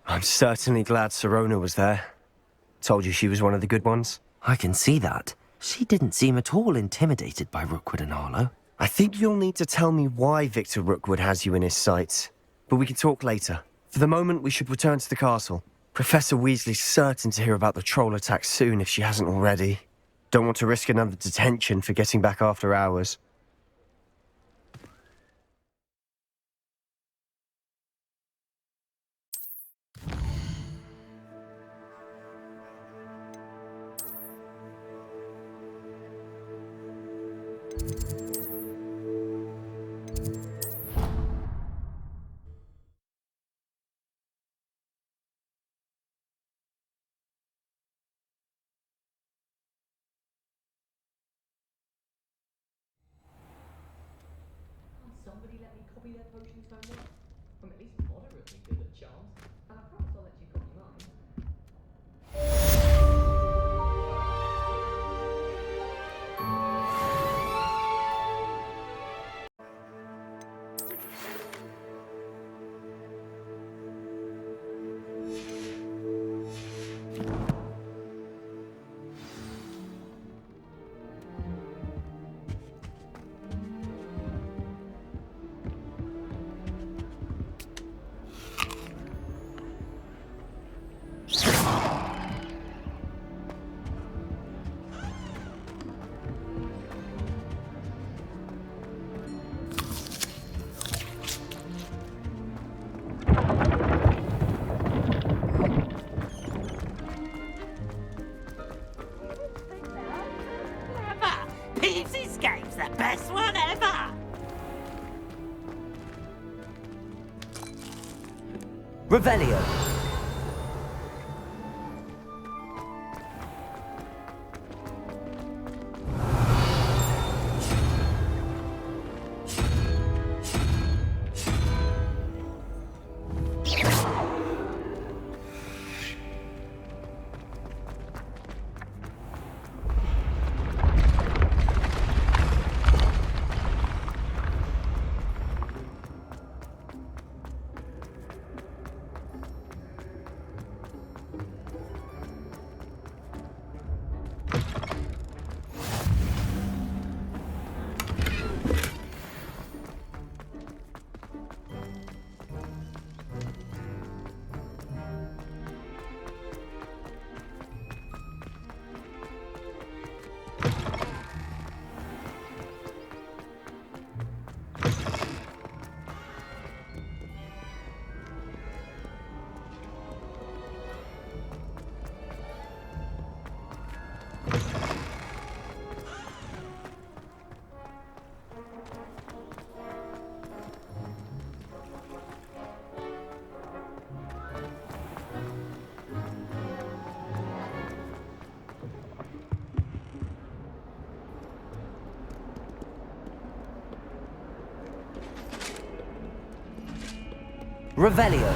I'm certainly glad Sirona was there. Told you she was one of the good ones. I can see that. She didn't seem at all intimidated by Rookwood and Arlo. I think you'll need to tell me why Victor Rookwood has you in his sights. But we can talk later. For the moment, we should return to the castle. Professor Weasley's certain to hear about the troll attack soon if she hasn't already. Don't want to risk another detention for getting back after hours. Somebody let me copy their potions manual. I'm at least moderately good at charms, and I promise I'll let you copy mine. The best one ever! Revelio. Revelio.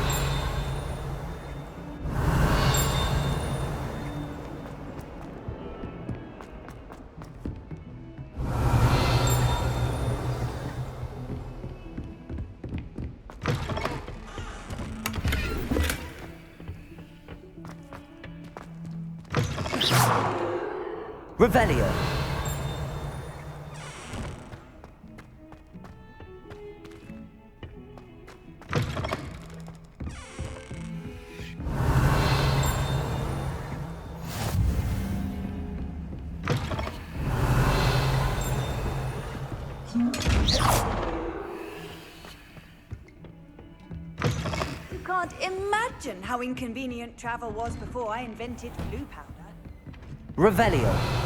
Revelio. Can't imagine how inconvenient travel was before I invented blue powder. Revelio.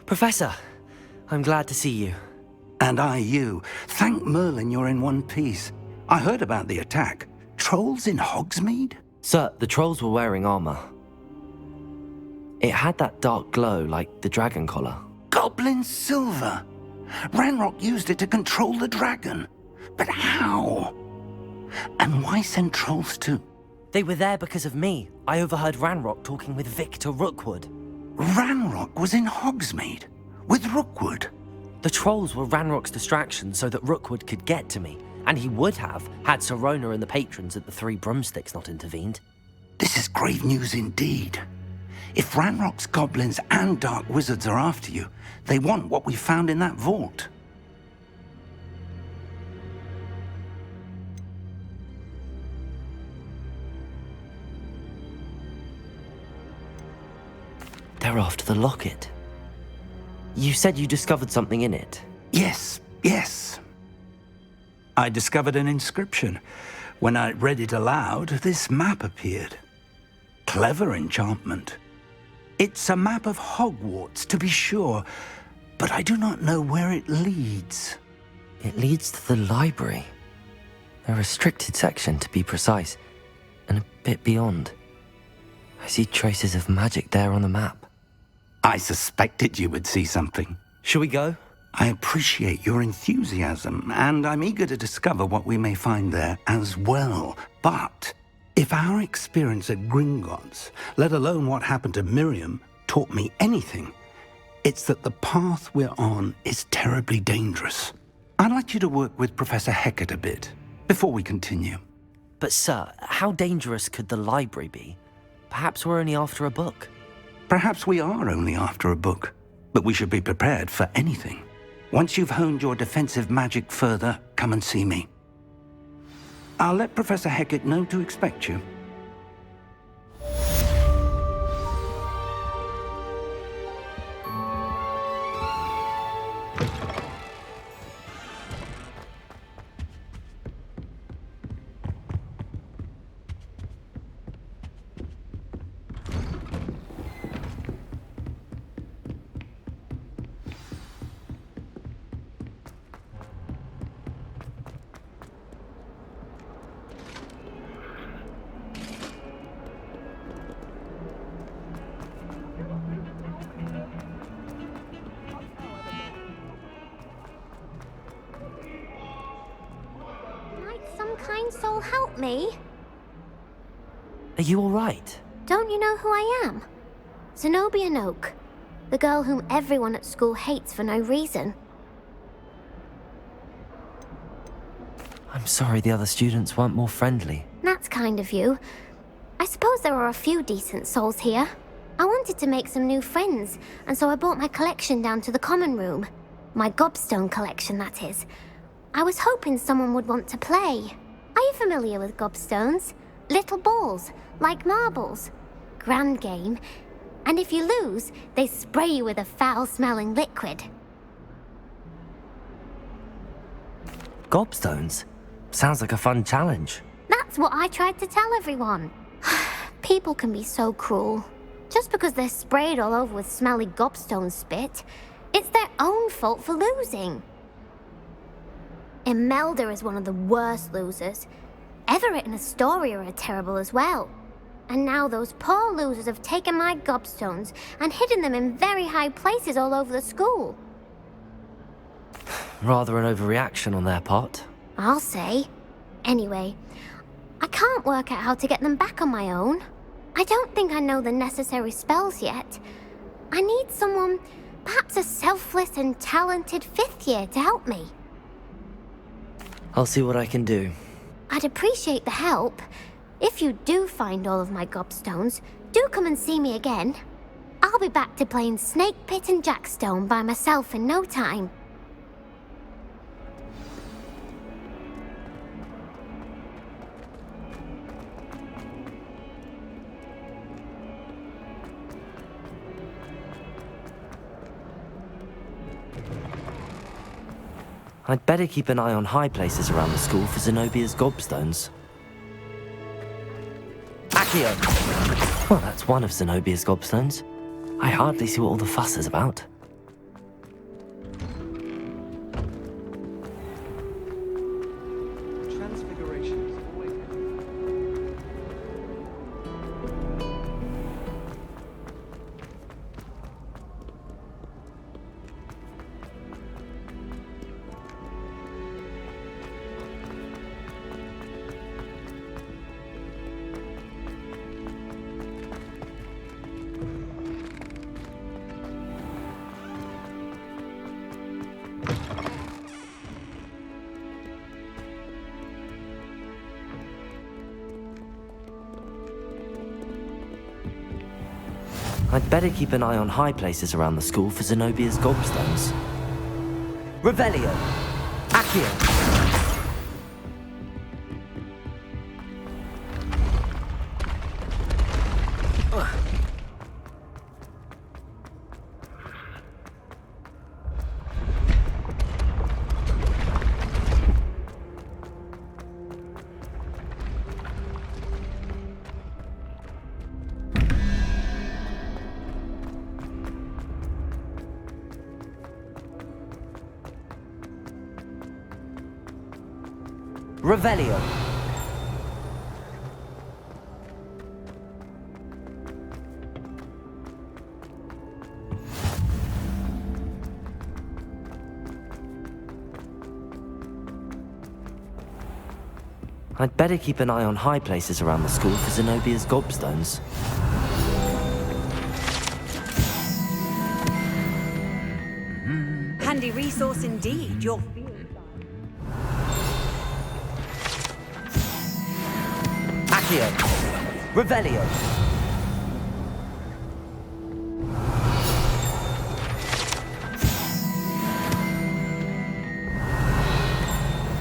Professor, I'm glad to see you. And I you. Thank Merlin you're in one piece. I heard about the attack. Trolls in Hogsmeade? Sir, the trolls were wearing armor. It had that dark glow like the dragon collar. Goblin silver! Ranrock used it to control the dragon. But how? And why send trolls too? They were there because of me. I overheard Ranrock talking with Victor Rookwood. Ranrock was in Hogsmeade with Rookwood. The trolls were Ranrock's distraction so that Rookwood could get to me, and he would have had Sirona and the patrons at the Three Broomsticks not intervened. This is grave news indeed. If Ranrock's goblins and dark wizards are after you, they want what we found in that vault. They're after the locket. You said you discovered something in it. Yes. I discovered an inscription. When I read it aloud, this map appeared. Clever enchantment. It's a map of Hogwarts, to be sure, but I do not know where it leads. It leads to the library. A restricted section, to be precise, and a bit beyond. I see traces of magic there on the map. I suspected you would see something. Shall we go? I appreciate your enthusiasm, and I'm eager to discover what we may find there as well. But if our experience at Gringotts, let alone what happened to Miriam, taught me anything, it's that the path we're on is terribly dangerous. I'd like you to work with Professor Hecat a bit before we continue. But sir, how dangerous could the library be? Perhaps we're only after a book. Perhaps we are only after a book, but we should be prepared for anything. Once you've honed your defensive magic further, come and see me. I'll let Professor Hecat know to expect you. Some kind soul help me? Are you all right? Don't you know who I am? Zenobia Noak, the girl whom everyone at school hates for no reason. I'm sorry the other students weren't more friendly. That's kind of you. I suppose there are a few decent souls here. I wanted to make some new friends, and so I brought my collection down to the common room. My gobstone collection, that is. I was hoping someone would want to play. Are you familiar with gobstones? Little balls, like marbles. Grand game. And if you lose, they spray you with a foul-smelling liquid. Gobstones? Sounds like a fun challenge. That's what I tried to tell everyone. People can be so cruel. Just because they're sprayed all over with smelly gobstone spit, it's their own fault for losing. Imelda is one of the worst losers. Everett and Astoria are terrible as well. And now those poor losers have taken my gobstones and hidden them in very high places all over the school. Rather an overreaction on their part. I'll say. Anyway, I can't work out how to get them back on my own. I don't think I know the necessary spells yet. I need someone, perhaps a selfless and talented fifth year to help me. I'll see what I can do. I'd appreciate the help. If you do find all of my gobstones, do come and see me again. I'll be back to playing Snake Pit and Jackstone by myself in no time. I'd better keep an eye on high places around the school for Zenobia's gobstones. Accio! Well, that's one of Zenobia's gobstones. I hardly see what all the fuss is about. I'd better keep an eye on high places around the school for Zenobia's gobstones. Revelio! Accio! Revelio. I'd better keep an eye on high places around the school for Zenobia's gobstones. Handy resource indeed, your field Accio! Revelio!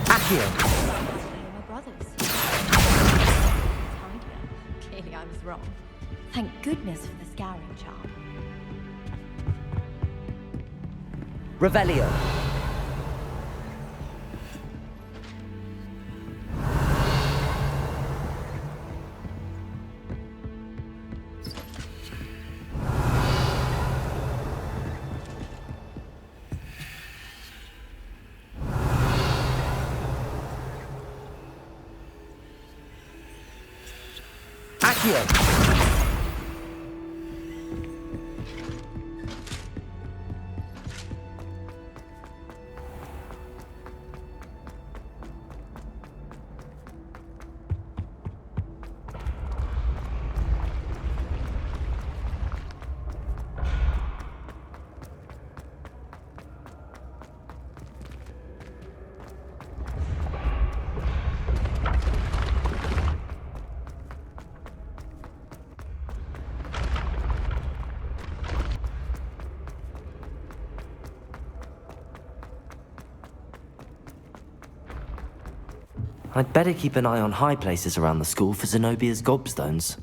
Accio! My brothers. Clearly I was wrong. Thank goodness for the scouring charm. Revelio! Accio! I'd better keep an eye on high places around the school for Zenobia's gobstones.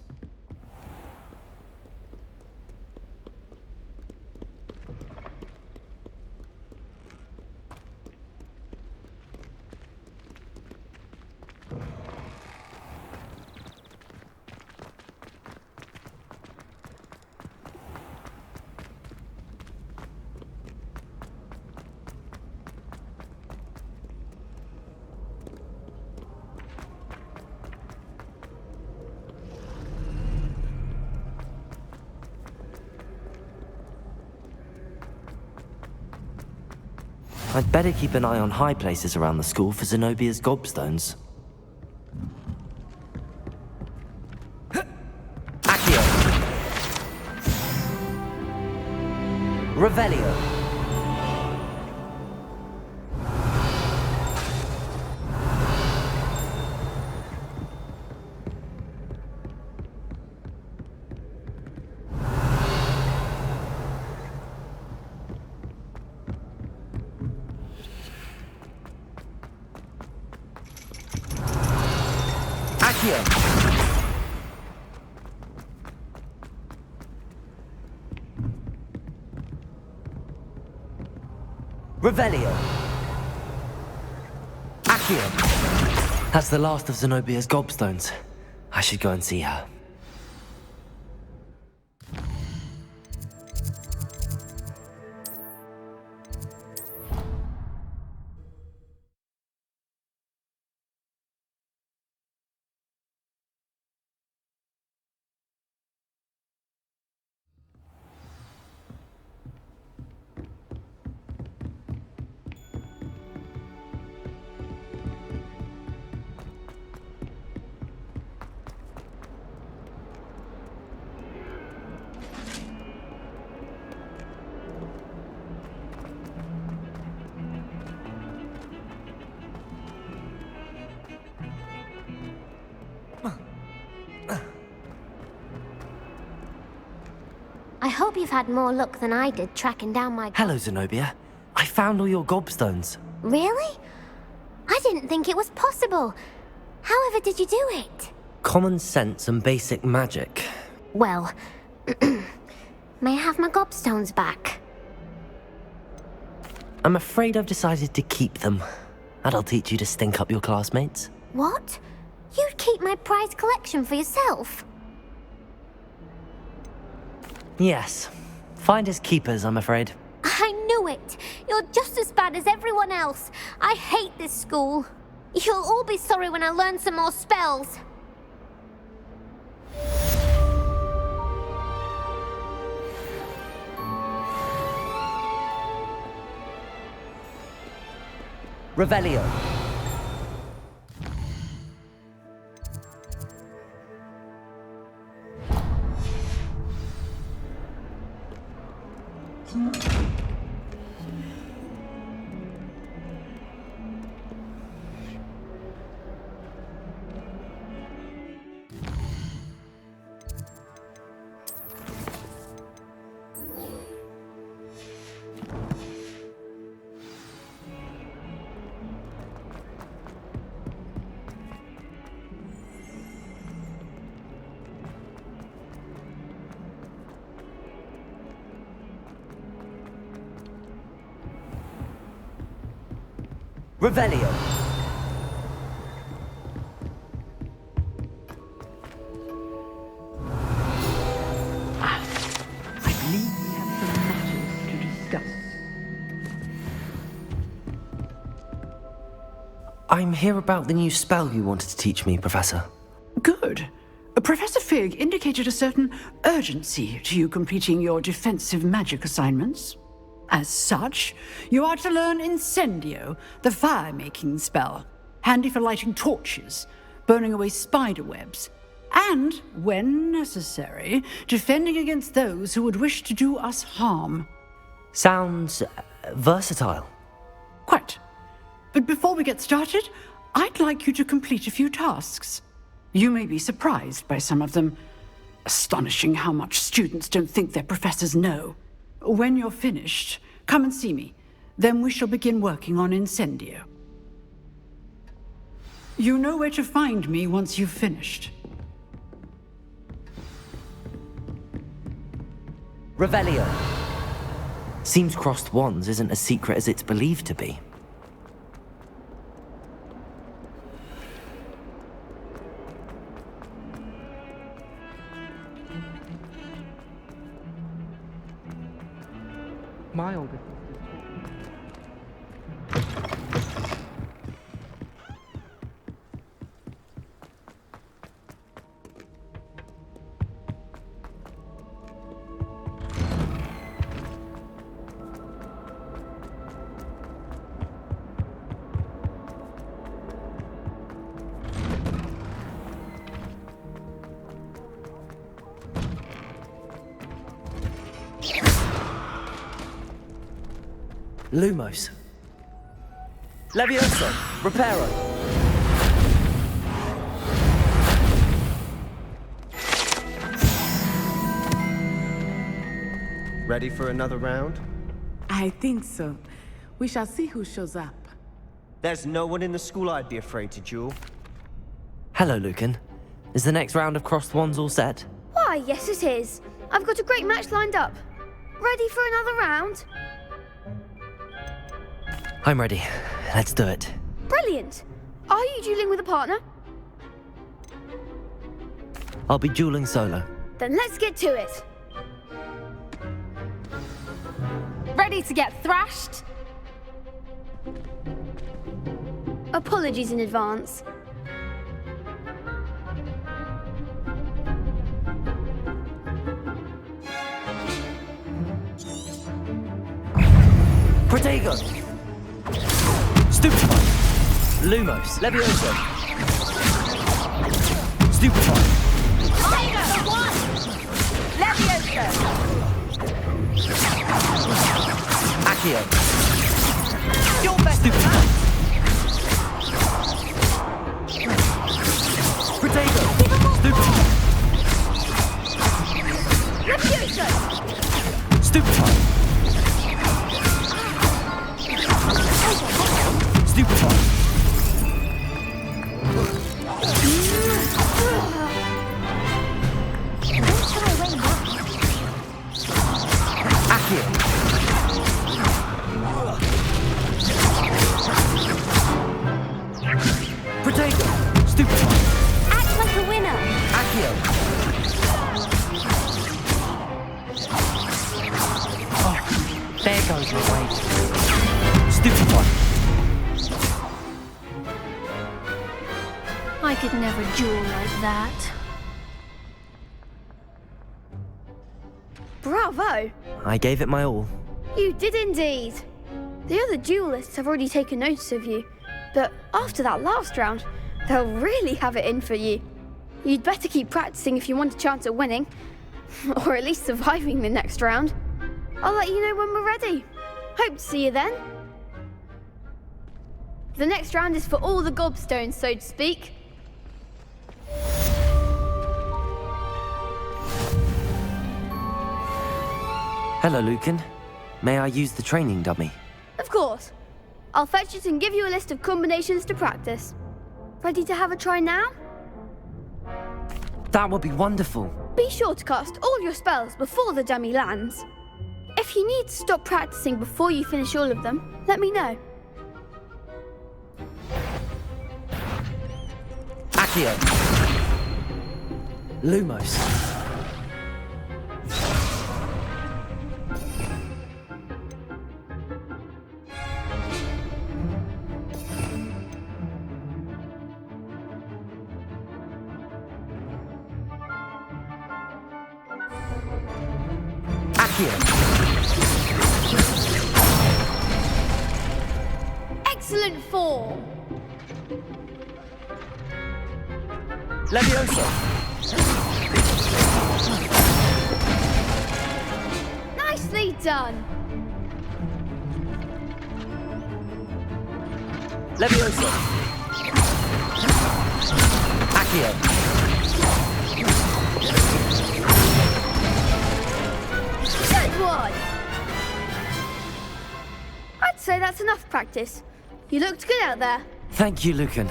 I'd better keep an eye on high places around the school for Zenobia's gobstones. Accio! Revelio! Accio! Revelio! Accio! That's the last of Zenobia's gobstones. I should go and see her. hope you've had more luck than I did tracking down my... Hello, Zenobia. I found all your gobstones. Really? I didn't think it was possible. However did you do it? Common sense and basic magic. Well, may I have my gobstones back? I'm afraid I've decided to keep them. That'll teach you to stink up your classmates. What? You'd keep my prized collection for yourself? Yes. Finders keepers, I'm afraid. I knew it! You're just as bad as everyone else. I hate this school. You'll all be sorry when I learn some more spells. Revelio. Revelio. I believe we have some matters to discuss. I'm here about the new spell you wanted to teach me, Professor. Good. Professor Fig indicated a certain urgency to you completing your defensive magic assignments. As such, you are to learn Incendio, the fire-making spell, handy for lighting torches, burning away spider webs, and, when necessary, defending against those who would wish to do us harm. Sounds versatile. Quite. But before we get started, I'd like you to complete a few tasks. You may be surprised by some of them. Astonishing how much students don't think their professors know. When you're finished, come and see me. Then we shall begin working on Incendio. You know where to find me once you've finished. Revelio. Seems crossed wands isn't as secret as it's believed to be. My older sister. Lumos. Levioso. Reparo. Ready for another round? I think so. We shall see who shows up. There's no one in the school I'd be afraid to duel. Hello, Lucan. Is the next round of crossed wands all set? Why, yes it is. I've got a great match lined up. Ready for another round? I'm ready. Let's do it. Brilliant. Are you dueling with a partner? I'll be dueling solo. Then let's get to it. Ready to get thrashed? Apologies in advance. Protego! Stupefy! Lumos! Levioso! Stupefy! Tiger! The one! Leviosa! Accio! Your best! Stupefy! Protego! Stupefy! Leviosa! Stupefy! Stupefy! Accio! Potato! Stupefy! Act like a winner. Accio! Oh, there goes my weight. Stupefy! I could never duel like that. Bravo! I gave it my all. You did indeed. The other duelists have already taken notice of you, but after that last round, they'll really have it in for you. You'd better keep practicing if you want a chance at winning, or at least surviving the next round. I'll let you know when we're ready. Hope to see you then. The next round is for all the gobstones, so to speak. Hello, Lucan. May I use the training dummy? Of course. I'll fetch it and give you a list of combinations to practice. Ready to have a try now? That would be wonderful. Be sure to cast all your spells before the dummy lands. If you need to stop practicing before you finish all of them, let me know. Accio! Lumos. Excellent form. Leviosa. Nicely done. Leviosa. Accio. Good one. I'd say that's enough practice. You looked good out there. Thank you, Lucan.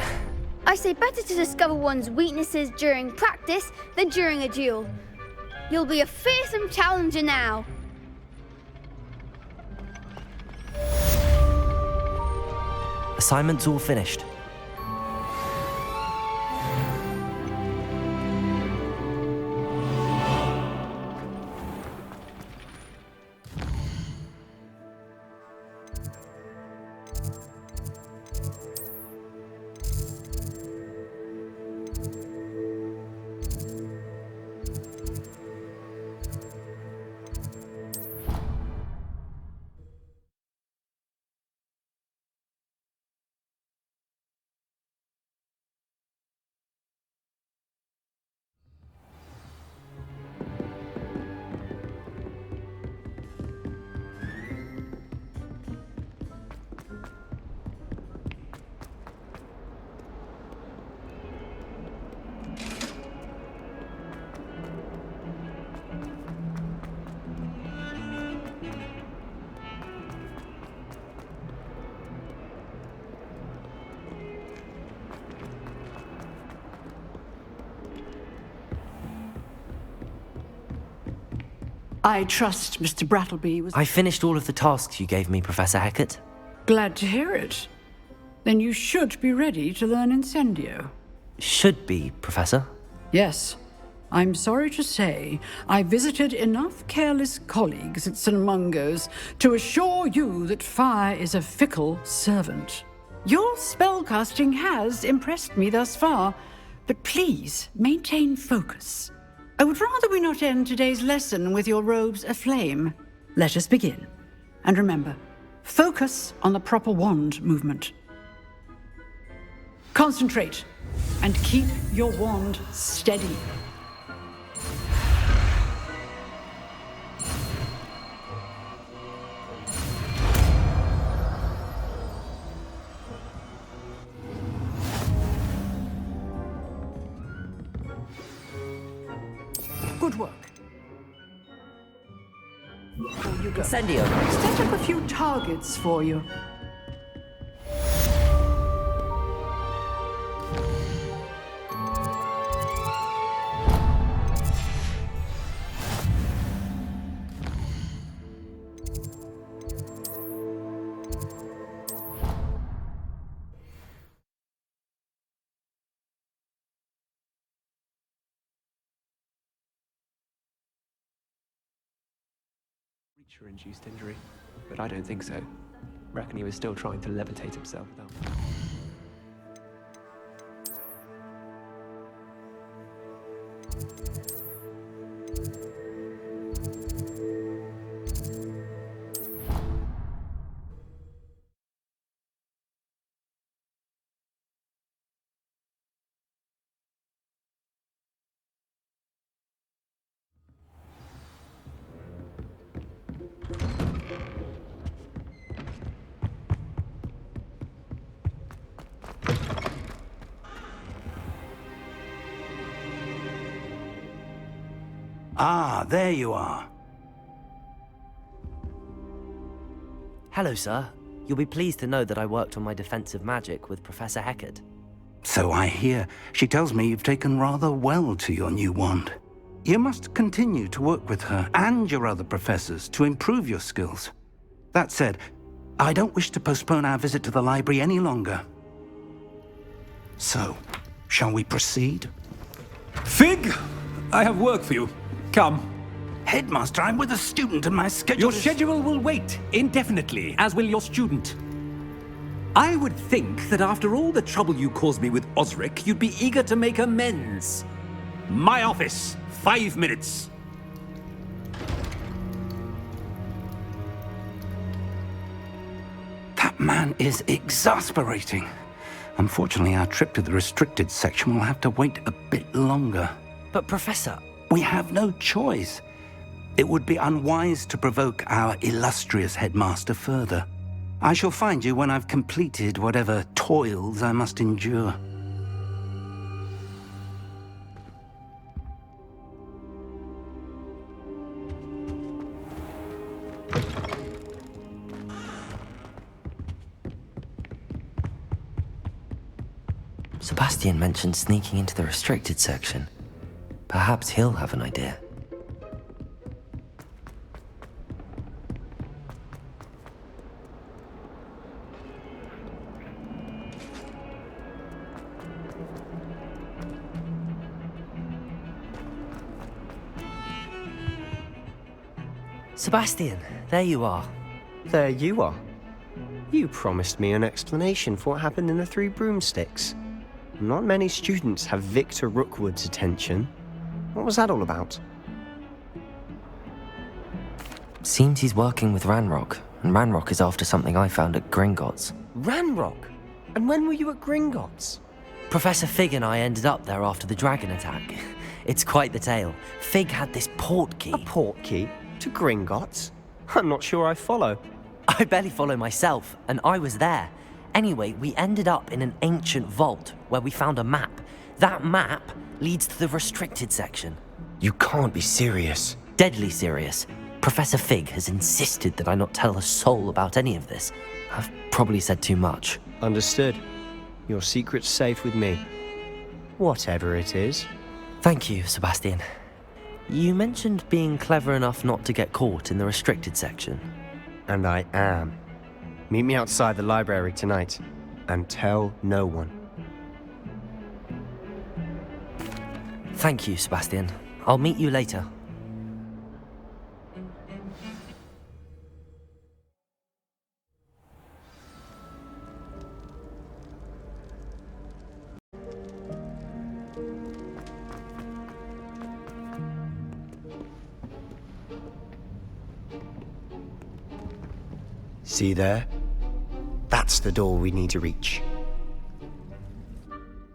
I say better to discover one's weaknesses during practice than during a duel. You'll be a fearsome challenger now. Assignment's all finished. I trust Mr. Brattleby was... I finished all of the tasks you gave me, Professor Hecat. Glad to hear it. Then you should be ready to learn Incendio. Should be, Professor. Yes. I'm sorry to say, I visited enough careless colleagues at St. Mungo's to assure you that fire is a fickle servant. Your spellcasting has impressed me thus far, but please maintain focus. I would rather we not end today's lesson with your robes aflame. Let us begin. And remember, focus on the proper wand movement. Concentrate, and keep your wand steady. Good work. Before you go. Incendio. Set up a few targets for you. Creature-induced injury, but I don't think so. Reckon he was still trying to levitate himself without. Ah, there you are. Hello, sir. You'll be pleased to know that I worked on my defensive magic with Professor Heckard. So I hear. She tells me you've taken rather well to your new wand. You must continue to work with her and your other professors to improve your skills. That said, I don't wish to postpone our visit to the library any longer. So, shall we proceed? Fig! I have work for you. Come. Headmaster, I'm with a student and my schedule Your is... schedule will wait indefinitely, as will your student. I would think that after all the trouble you caused me with Osric, you'd be eager to make amends. My office, 5 minutes. That man is exasperating. Unfortunately, our trip to the restricted section will have to wait a bit longer. But Professor... We have no choice. It would be unwise to provoke our illustrious headmaster further. I shall find you when I've completed whatever toils I must endure. Sebastian mentioned sneaking into the restricted section. Perhaps he'll have an idea. Sebastian, there you are. There you are. You promised me an explanation for what happened in the Three Broomsticks. Not many students have Victor Rookwood's attention. What was that all about? Seems he's working with Ranrock, and Ranrock is after something I found at Gringotts. Ranrock? And when were you at Gringotts? Professor Fig and I ended up there after the dragon attack. It's quite the tale. Fig had this port key. A port key? To Gringotts? I'm not sure I follow. I barely follow myself, and I was there. Anyway, we ended up in an ancient vault where we found a map. That map leads to the restricted section. You can't be serious. Deadly serious. Professor Fig has insisted that I not tell a soul about any of this. I've probably said too much. Understood. Your secret's safe with me. Whatever it is. Thank you, Sebastian. You mentioned being clever enough not to get caught in the restricted section. And I am. Meet me outside the library tonight, and tell no one. Thank you, Sebastian. I'll meet you later. See there? That's the door we need to reach.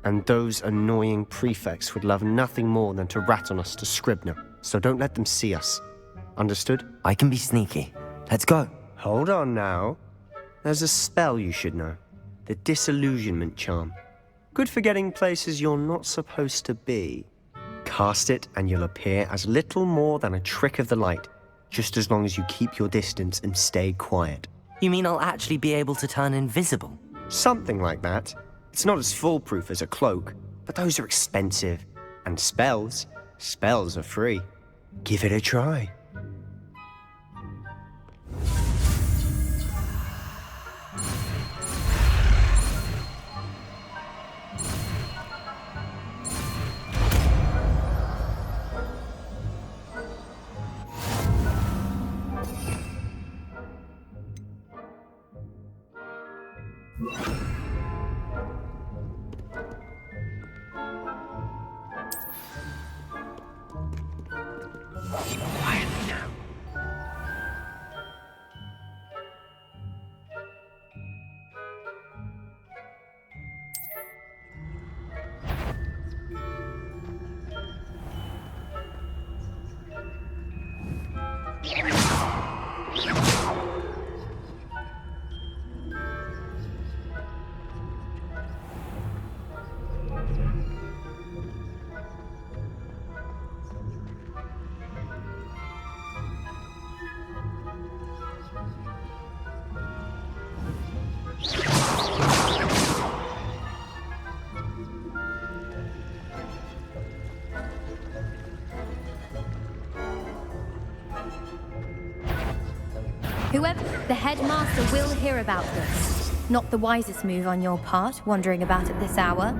And those annoying prefects would love nothing more than to rat on us to Scribner, so don't let them see us. Understood? I can be sneaky. Let's go. Hold on now. There's a spell you should know. The Disillusionment Charm. Good for getting places you're not supposed to be. Cast it and you'll appear as little more than a trick of the light. just as long as you keep your distance and stay quiet. You mean I'll actually be able to turn invisible? Something like that. It's not as foolproof as a cloak, but those are expensive. And spells are free. Give it a try. Quietly now. Whoever, the headmaster will hear about this. Not the wisest move on your part, wandering about at this hour.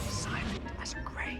Silent as a grave.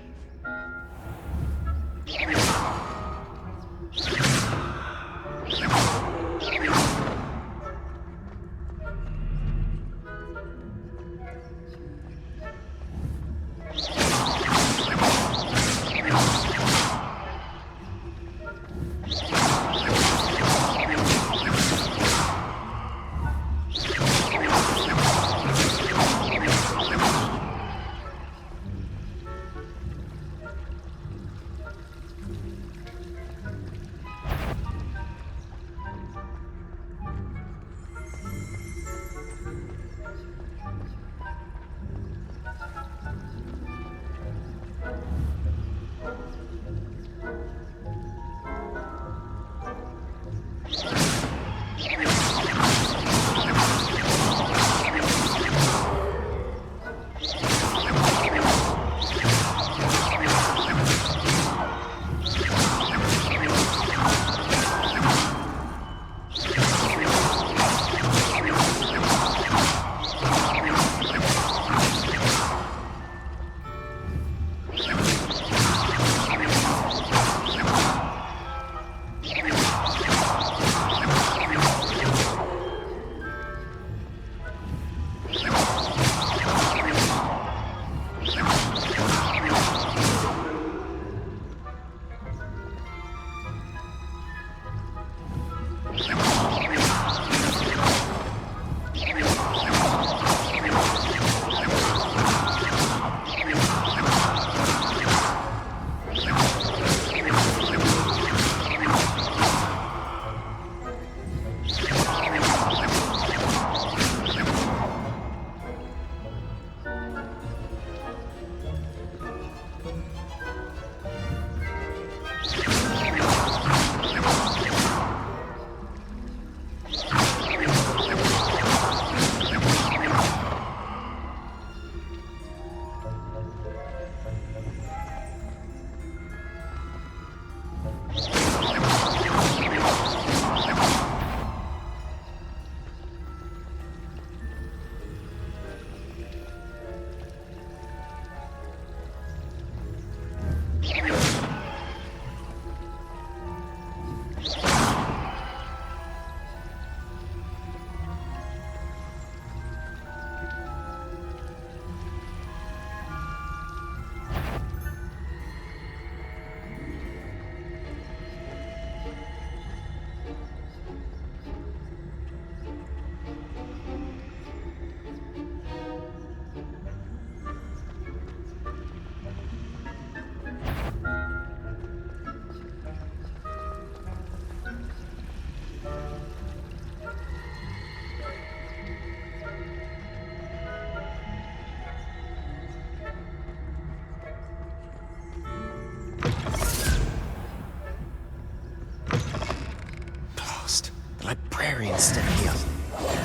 librarian's still here.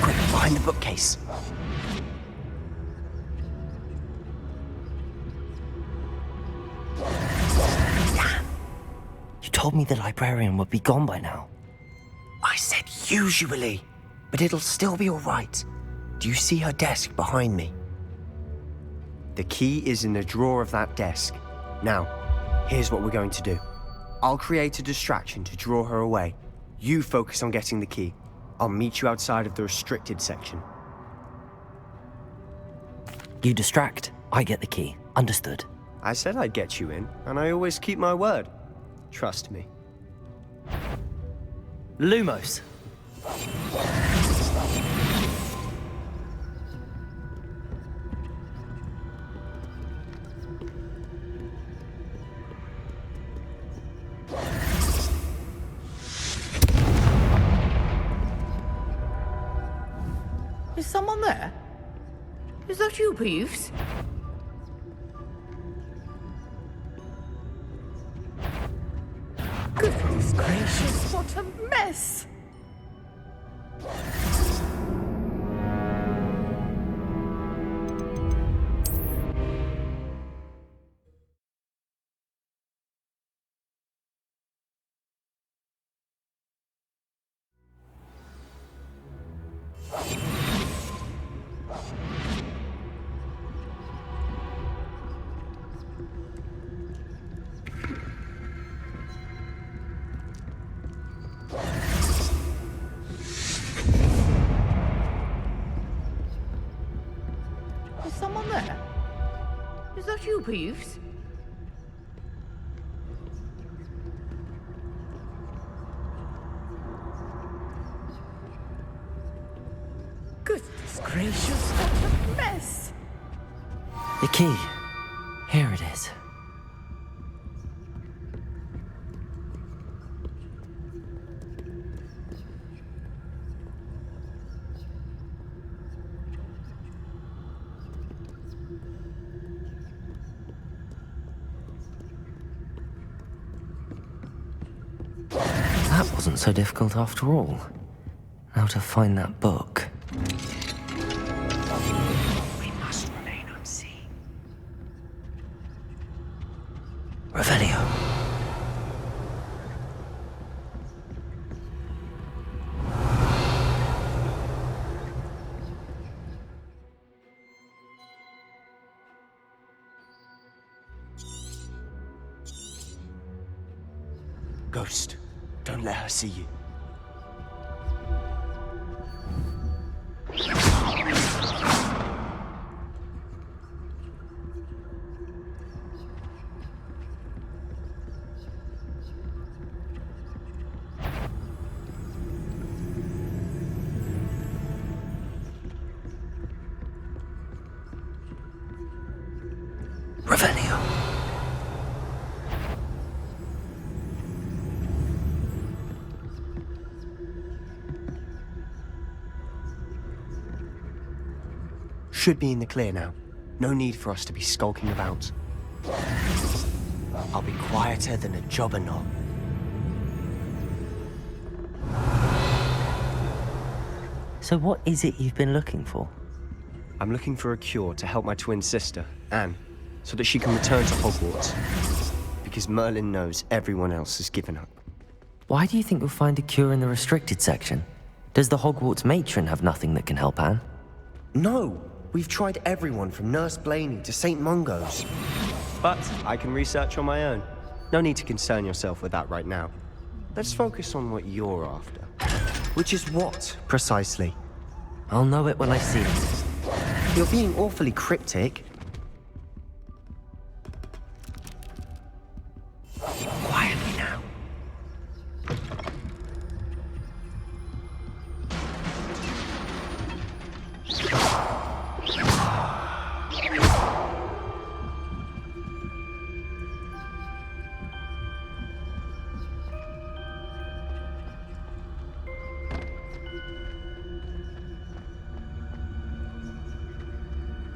Quick, behind the bookcase. Damn! You told me the librarian would be gone by now. I said usually, but it'll still be all right. Do you see her desk behind me? The key is in the drawer of that desk. Now, here's what we're going to do. I'll create a distraction to draw her away. You focus on getting the key. I'll meet you outside of the restricted section. You distract, I get the key. Understood. I said I'd get you in, and I always keep my word. Trust me. Lumos. Is someone there? Is that you, Peeves? Goodness gracious, what a mess! Is someone there? Is that you, Peeves? Goodness gracious, what a mess! The key. Here it is. That wasn't so difficult after all. Now to find that book. We must remain unseen. Revelio. Ghost, don't let her see you. Revelio. Should be in the clear now. No need for us to be skulking about. I'll be quieter than a jobberknoll. So what is it you've been looking for? I'm looking for a cure to help my twin sister, Anne, so that she can return to Hogwarts. Because Merlin knows everyone else has given up. Why do you think you'll find a cure in the restricted section? Does the Hogwarts matron have nothing that can help Anne? No! We've tried everyone from Nurse Blaney to St. Mungo's. But I can research on my own. No need to concern yourself with that right now. Let's focus on what you're after. Which is what, precisely? I'll know it when I see it. You're being awfully cryptic. Quietly now.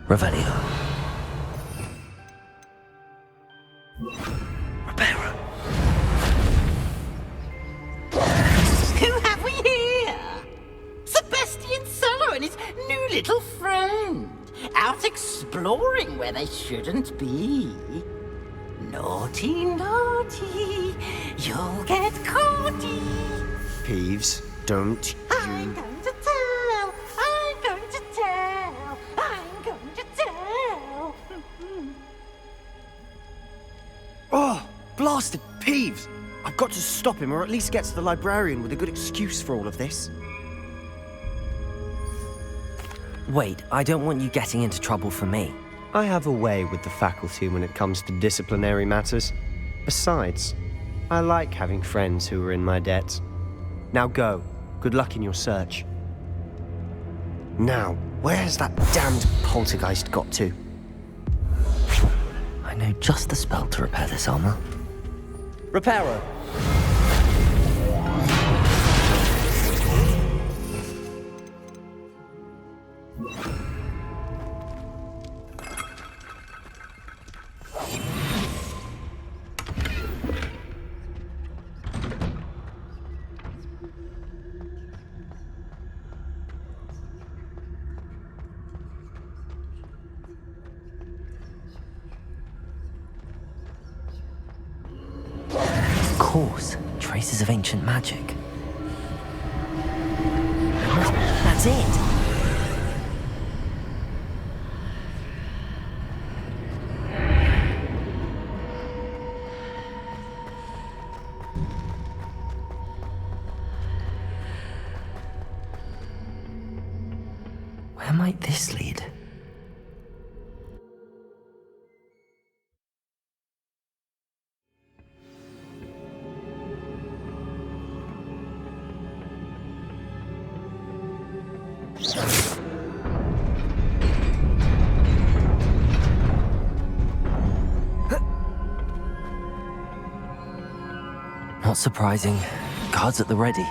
Revelio. Who have we here? his new little friend, out exploring where they shouldn't be. Naughty, naughty, you'll get caughty. Peeves, don't I'm going to tell, I'm going to tell, I'm going to tell. Oh, blasted Peeves! I've got to stop him, or at least get to the librarian with a good excuse for all of this. Wait, I don't want you getting into trouble for me. I have a way with the faculty when it comes to disciplinary matters. Besides, I like having friends who are in my debt. Now go. Good luck in your search. Now, where's that damned poltergeist got to? I know just the spell to repair this armor. Reparo. Of course, traces of ancient magic. That's it! Where might this lead? Not surprising. Guards at the ready.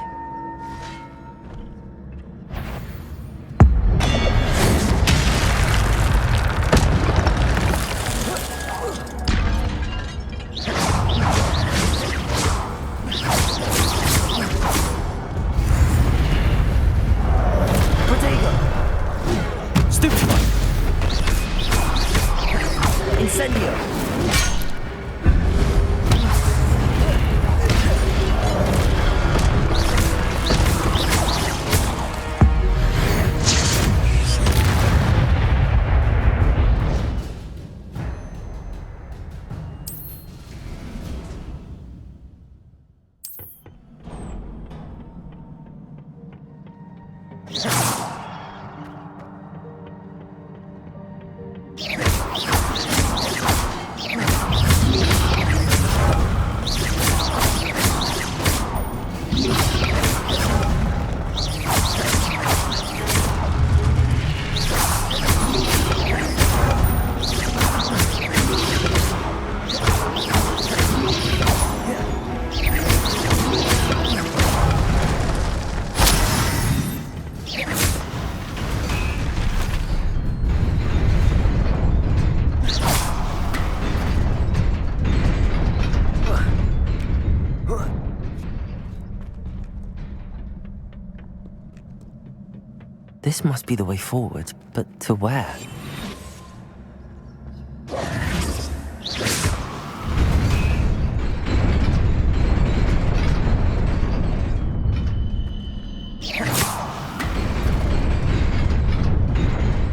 This must be the way forward, but to where?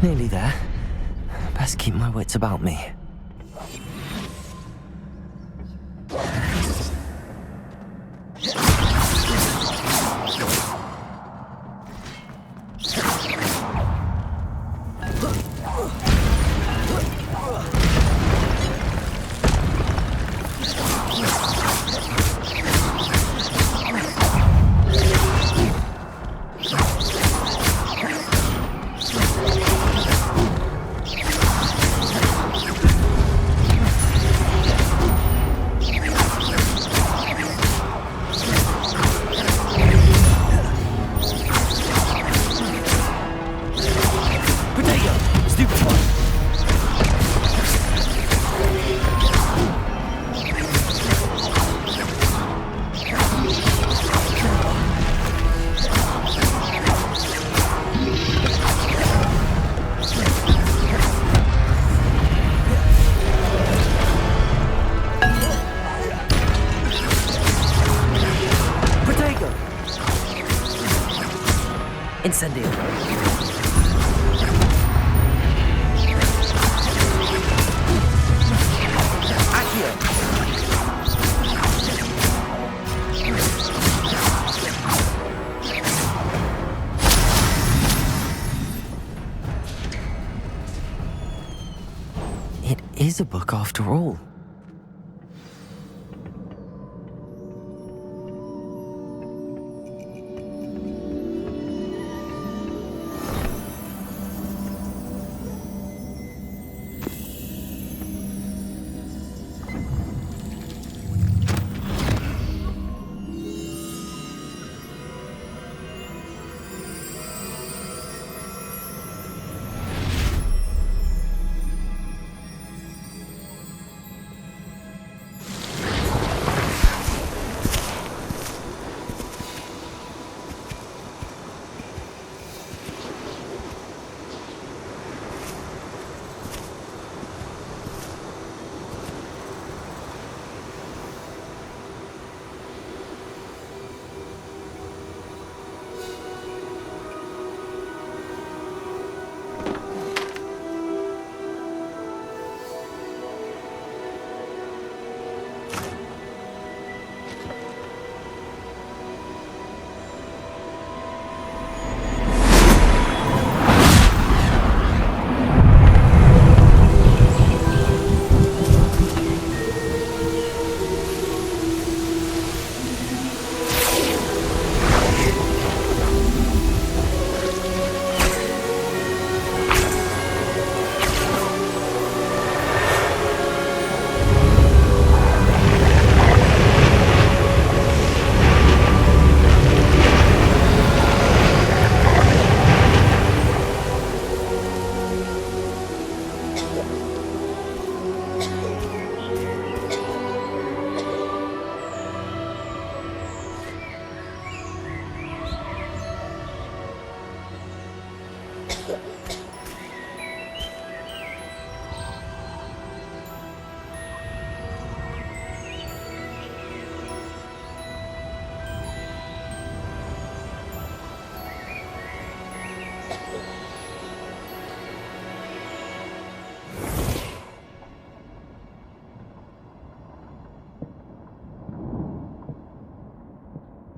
Nearly there. Best keep my wits about me. Incendio. Accio. It is a book after all.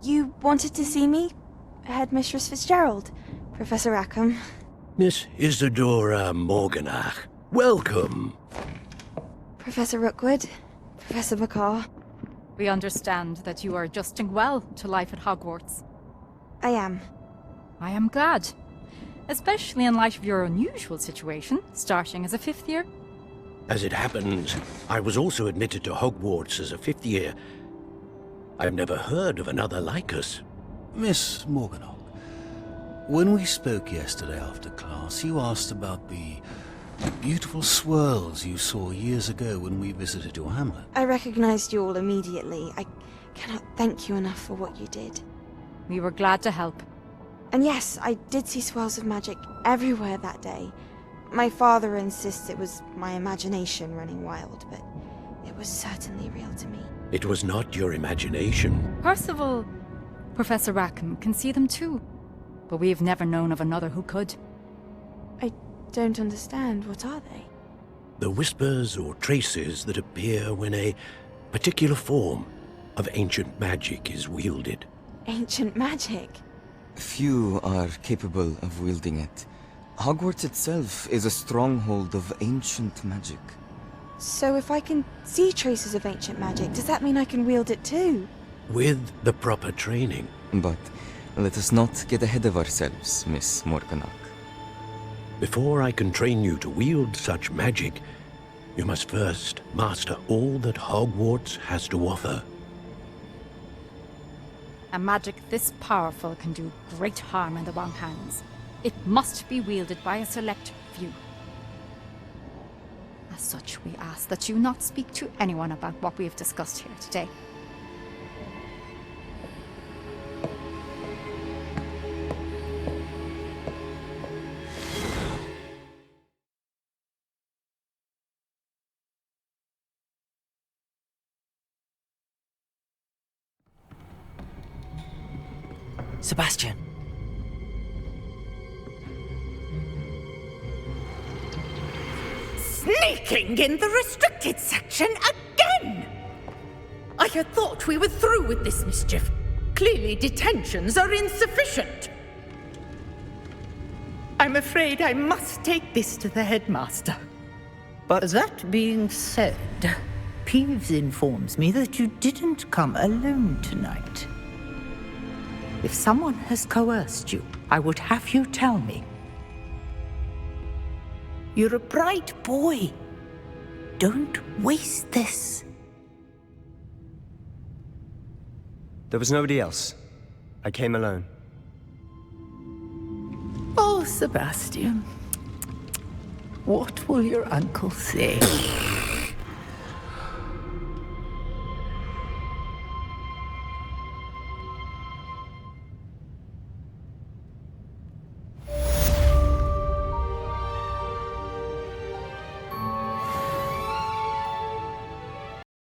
You wanted to see me? Headmistress Fitzgerald, Professor Rackham. Miss Isadora Morganach, welcome. Professor Rookwood, Professor McCaw. We understand that you are adjusting well to life at Hogwarts. I am. I am glad. Especially in light of your unusual situation, starting as a 5th year. As it happens, I was also admitted to Hogwarts as a 5th year. I've never heard of another like us. Miss Morganach, when we spoke yesterday after class, you asked about the beautiful swirls you saw years ago when we visited your hamlet. I recognized you all immediately. I cannot thank you enough for what you did. We were glad to help. And yes, I did see swirls of magic everywhere that day. My father insists it was my imagination running wild, but it was certainly real to me. It was not your imagination. Percival, Professor Rackham can see them too. But we've never known of another who could. I don't understand. What are they? The whispers or traces that appear when a particular form of ancient magic is wielded. Ancient magic? Few are capable of wielding it. Hogwarts itself is a stronghold of ancient magic. So if I can see traces of ancient magic, does that mean I can wield it too? With the proper training. But let us not get ahead of ourselves, Miss Morganach. Before I can train you to wield such magic, you must first master all that Hogwarts has to offer. A magic this powerful can do great harm in the wrong hands. It must be wielded by a select few. As such, we ask that you not speak to anyone about what we have discussed here today. Sebastian. Sneaking in the restricted section again! I had thought we were through with this mischief. Clearly detentions are insufficient. I'm afraid I must take this to the headmaster. But that being said, Peeves informs me that you didn't come alone tonight. If someone has coerced you, I would have you tell me. You're a bright boy. Don't waste this. There was nobody else. I came alone. Oh, Sebastian. What will your uncle say?